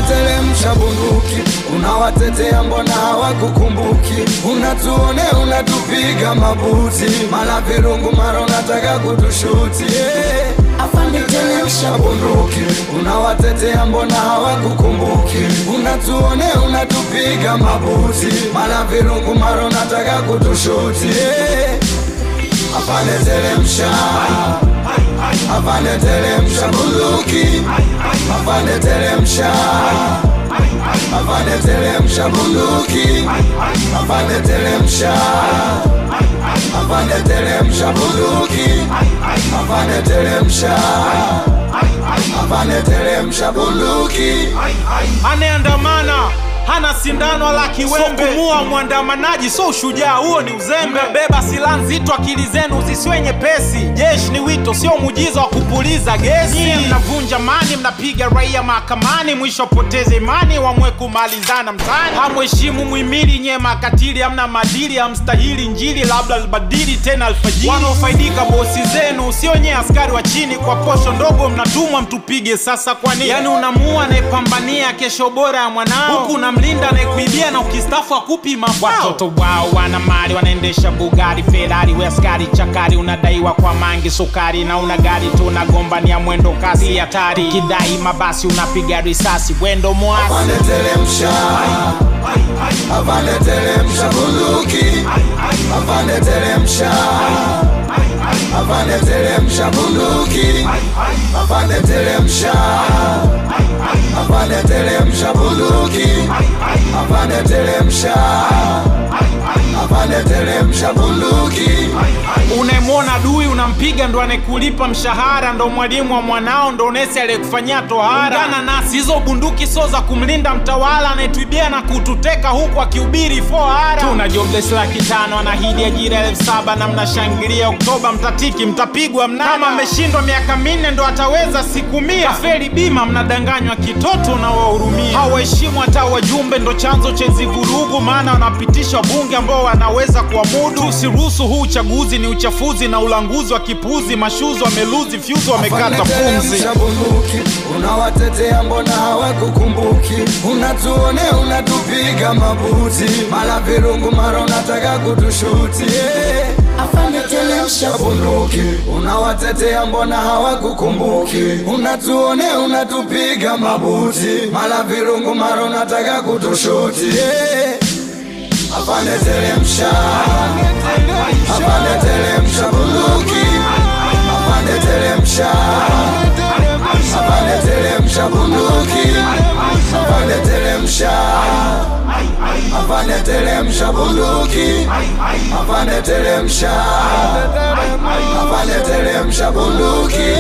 Teremsha bunduki, unawatetea mbona hawakukumbuki? Unatuone unatupiga mabuti, mala virungu mara unataka kutushuti. Afande teremsha bunduki, unawatetea mbona hawakukumbuki? Unatuone unatupiga mabuti, mala virungu mara unataka kutushuti. Afande teremsha, afande teremsha bunduki, afande teremsha, afande teremsha bunduki, afande teremsha, afande teremsha bunduki, afande teremsha, afande teremsha bunduki. Anaandamana hana sindano wala kiwembe, so kumua mwandamanaji so ushujaa, huo ni uzembe. Beba silaha nzito, akili zenu zisiwe nyepesi. Jeshi ni wito sio muujiza wa kupuliza gesi. Nyie mnavunja amani, mnapiga raia mahakamani, mwisho poteze imani, wamwe kumalizana mtaani. Hamheshimu muhimili, nyie makatili, hamna maadili, hamstahili injili, labda albadili tena alfajiri. Wanaofaidika bosi zenu sio nyie askari wa chini, kwa posho ndogo mnatumwa mtupige sasa kwa nini? Yani unamua anayepambania kesho bora ya mwanao, huku mlinda anayekuibia na ukistafu akupi mafao. Watoto wao wana mali, wanaendesha Bugatti, Ferrari, we askari chakari, unadaiwa kwa mangi sukari, na una gari tu unagombania mwendo kasi hatari. Kidai mabasi unapiga risasi, wendo mwasi. Afande teremsha, afande teremsha bunduki, afande teremsha, afande teremsha bunduki, afande teremsha, afande teremsha bunduki, afande teremsha, afande teremsha bunduki. Unaemwona adui unampiga, ndo anekulipa mshahara, ndo mwalimu wa mwanao, ndo nesi aliyekufanyia tohara. Ungana nasi, hizo bunduki so za kumlinda mtawala anayetuibia na kututeka huku akihubiri fohara. Tuna jobless 500,000, anahidi ajira 7,000, na mnashangilia Oktoba mtatiki, mtapigwa mnada. Kama ameshindwa miaka 4 ndo ataweza siku 100. Kafeli bima, mnadanganywa kitoto na wahurumia. Hawaheshimu hata wajumbe, ndo chanzo cha hizi vurugu, maana wanapitisha bunge ambao wanaweza kuamudu. Tusiruhusu huu uchaguzi, ni uchafuzi na ulanguzi wa kipuzi. Mashuzo wameluzi fyuzi, wamekata pumzi. Unawatetea mbona hawakukumbuki? Unatuone unatupiga mabuti, mala virungu mara unataka kutushuti. Afande teremsha bunduki, unawatetea mbona hawakukumbuki? Unatuone unatupiga mabuti, mala virungu mara unataka kutushuti. Afande teremsha, afande teremsha bunduki, afande teremsha, afande teremsha bunduki, afande teremsha, afande teremsha bunduki, afande teremsha, afande teremsha bunduki.